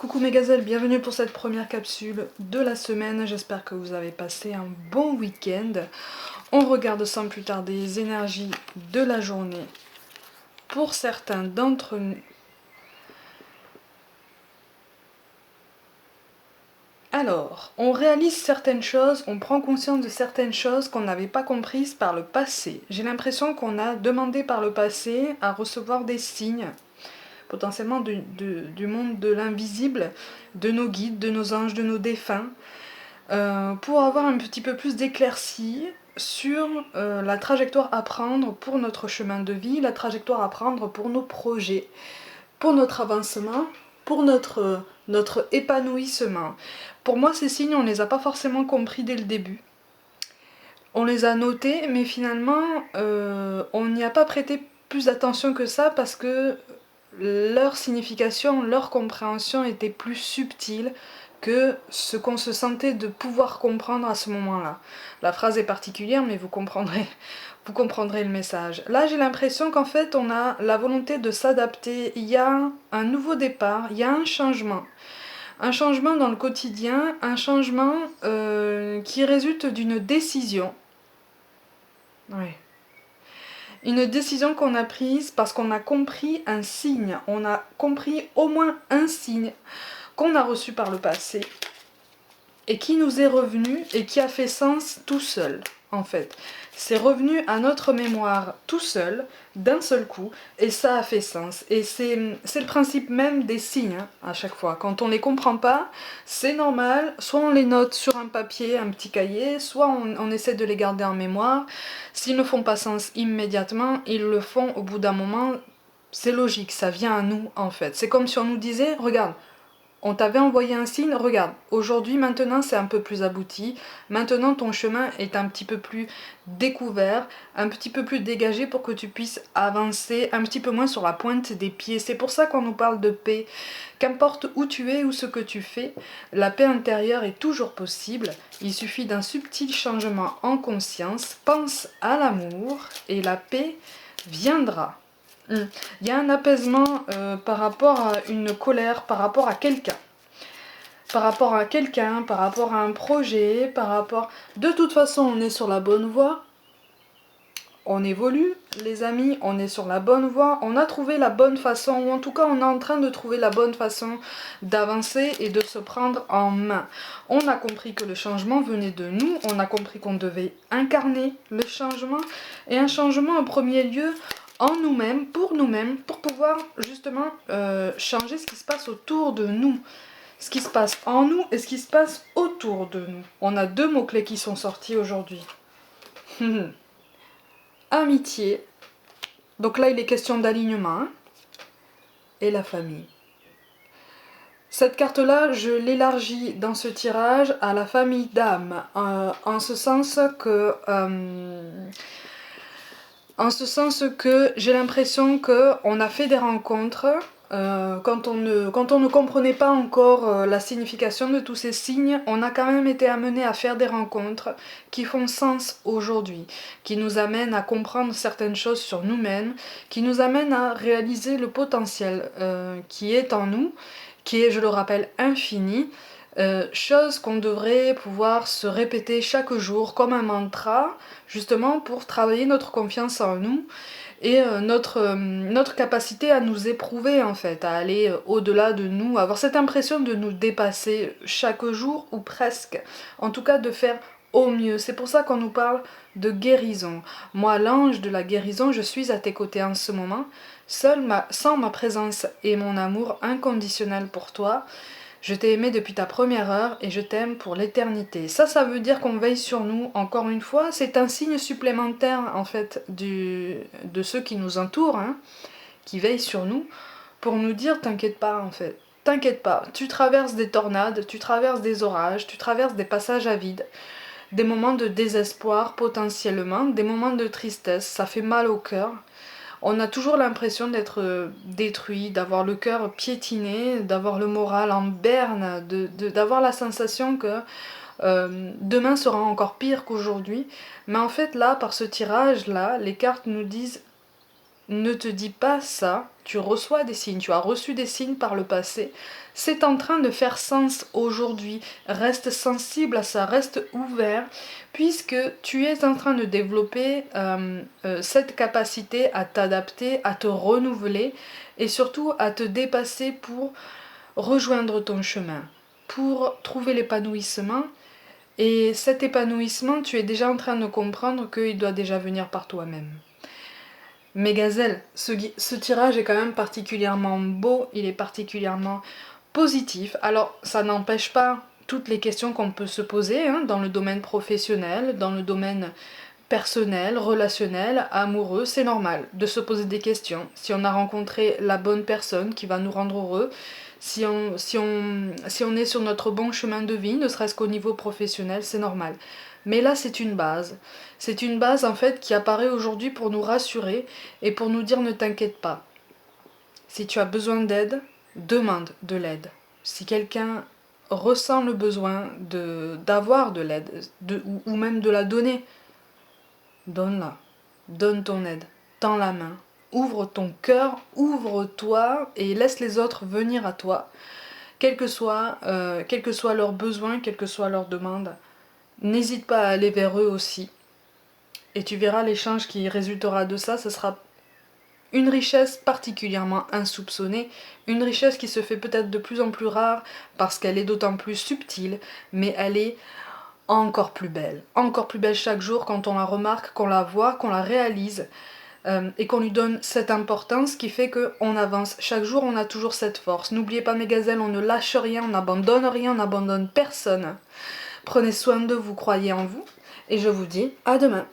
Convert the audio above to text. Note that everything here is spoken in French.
Coucou mes gazelles, bienvenue pour cette première capsule de la semaine. J'espère que vous avez passé un bon week-end. On regarde sans plus tarder les énergies de la journée. Pour certains d'entre nous... Alors, on réalise certaines choses, on prend conscience de certaines choses qu'on n'avait pas comprises par le passé. J'ai l'impression qu'on a demandé par le passé à recevoir des signes, potentiellement du monde de l'invisible, de nos guides, de nos anges, de nos défunts, pour avoir un petit peu plus d'éclaircie sur la trajectoire à prendre pour notre chemin de vie, la trajectoire à prendre pour nos projets, pour notre avancement, pour notre épanouissement. Pour moi, ces signes, on ne les a pas forcément compris dès le début. On les a notés, mais finalement, on n'y a pas prêté plus d'attention que ça parce que leur signification, leur compréhension était plus subtile que ce qu'on se sentait de pouvoir comprendre à ce moment-là. La phrase est particulière, mais vous comprendrez le message. Là, j'ai l'impression qu'en fait, on a la volonté de s'adapter. Il y a un nouveau départ, il y a un changement. Un changement dans le quotidien, un changement qui résulte d'une décision. Oui. Une décision qu'on a prise parce qu'on a compris un signe. On a compris au moins un signe qu'on a reçu par le passé et qui nous est revenu et qui a fait sens tout seul, en fait. C'est revenu à notre mémoire tout seul, d'un seul coup, et ça a fait sens. Et c'est le principe même des signes, hein, à chaque fois. Quand on les comprend pas, c'est normal, soit on les note sur un papier, un petit cahier, soit on essaie de les garder en mémoire. S'ils ne font pas sens immédiatement, ils le font au bout d'un moment. C'est logique, ça vient à nous, en fait. C'est comme si on nous disait, regarde, on t'avait envoyé un signe, regarde, aujourd'hui, maintenant, c'est un peu plus abouti. Maintenant, ton chemin est un petit peu plus découvert, un petit peu plus dégagé pour que tu puisses avancer un petit peu moins sur la pointe des pieds. C'est pour ça qu'on nous parle de paix. Qu'importe où tu es ou ce que tu fais, la paix intérieure est toujours possible. Il suffit d'un subtil changement en conscience. Pense à l'amour et la paix viendra. Il y a un apaisement par rapport à une colère, par rapport à quelqu'un. Par rapport à quelqu'un, par rapport à un projet, par rapport... De toute façon, on est sur la bonne voie. On évolue, les amis, on est sur la bonne voie. On a trouvé la bonne façon, ou en tout cas, on est en train de trouver la bonne façon d'avancer et de se prendre en main. On a compris que le changement venait de nous. On a compris qu'on devait incarner le changement. Et un changement en premier lieu... en nous-mêmes, pour pouvoir justement changer ce qui se passe autour de nous. Ce qui se passe en nous et ce qui se passe autour de nous. On a deux mots-clés qui sont sortis aujourd'hui. Amitié. Donc là, il est question d'alignement. Hein, et la famille. Cette carte-là, je l'élargis dans ce tirage à la famille d'âme. En ce sens que... j'ai l'impression qu'on a fait des rencontres quand on ne comprenait pas encore la signification de tous ces signes, on a quand même été amené à faire des rencontres qui font sens aujourd'hui, qui nous amènent à comprendre certaines choses sur nous-mêmes, qui nous amènent à réaliser le potentiel qui est en nous, qui est, je le rappelle, infini. Chose qu'on devrait pouvoir se répéter chaque jour comme un mantra, justement pour travailler notre confiance en nous et notre capacité à nous éprouver en fait, à aller au-delà de nous, avoir cette impression de nous dépasser chaque jour ou presque, en tout cas de faire au mieux. C'est pour ça qu'on nous parle de guérison. Moi, l'ange de la guérison, je suis à tes côtés en ce moment, sans ma présence et mon amour inconditionnel pour toi. Je t'ai aimé depuis ta première heure et je t'aime pour l'éternité. Ça veut dire qu'on veille sur nous, encore une fois. C'est un signe supplémentaire, en fait, de ceux qui nous entourent, hein, qui veillent sur nous, pour nous dire, t'inquiète pas, en fait. T'inquiète pas, tu traverses des tornades, tu traverses des orages, tu traverses des passages à vide, des moments de désespoir potentiellement, des moments de tristesse, ça fait mal au cœur. On a toujours l'impression d'être détruit, d'avoir le cœur piétiné, d'avoir le moral en berne, d'avoir la sensation que demain sera encore pire qu'aujourd'hui. Mais en fait là, par ce tirage-là, les cartes nous disent ne te dis pas ça, tu reçois des signes, tu as reçu des signes par le passé, c'est en train de faire sens aujourd'hui. Reste sensible à ça, reste ouvert, puisque tu es en train de développer cette capacité à t'adapter, à te renouveler, et surtout à te dépasser pour rejoindre ton chemin, pour trouver l'épanouissement. Et cet épanouissement, tu es déjà en train de comprendre qu'il doit déjà venir par toi-même. Mais Gazelle, ce tirage est quand même particulièrement beau, il est particulièrement positif. Alors, ça n'empêche pas toutes les questions qu'on peut se poser dans le domaine professionnel, dans le domaine personnel, relationnel, amoureux, c'est normal de se poser des questions. Si on a rencontré la bonne personne qui va nous rendre heureux, si on est sur notre bon chemin de vie, ne serait-ce qu'au niveau professionnel, c'est normal. Mais là, c'est une base. C'est une base, en fait, qui apparaît aujourd'hui pour nous rassurer et pour nous dire ne t'inquiète pas. Si tu as besoin d'aide, demande de l'aide. Si quelqu'un ressent le besoin d'avoir de l'aide, ou même de la donner, donne-la. Donne ton aide. Tends la main. Ouvre ton cœur, ouvre-toi et laisse les autres venir à toi. Quel que soit leurs besoins, quelle que soit leur demande, n'hésite pas à aller vers eux aussi. Et tu verras l'échange qui résultera de ça, ce sera une richesse particulièrement insoupçonnée, une richesse qui se fait peut-être de plus en plus rare parce qu'elle est d'autant plus subtile, mais elle est encore plus belle chaque jour quand on la remarque, qu'on la voit, qu'on la réalise et qu'on lui donne cette importance qui fait qu'on avance. Chaque jour on a toujours cette force. N'oubliez pas mes gazelles, on ne lâche rien, on n'abandonne rien, on n'abandonne personne. Prenez soin de vous, croyez en vous et je vous dis à demain.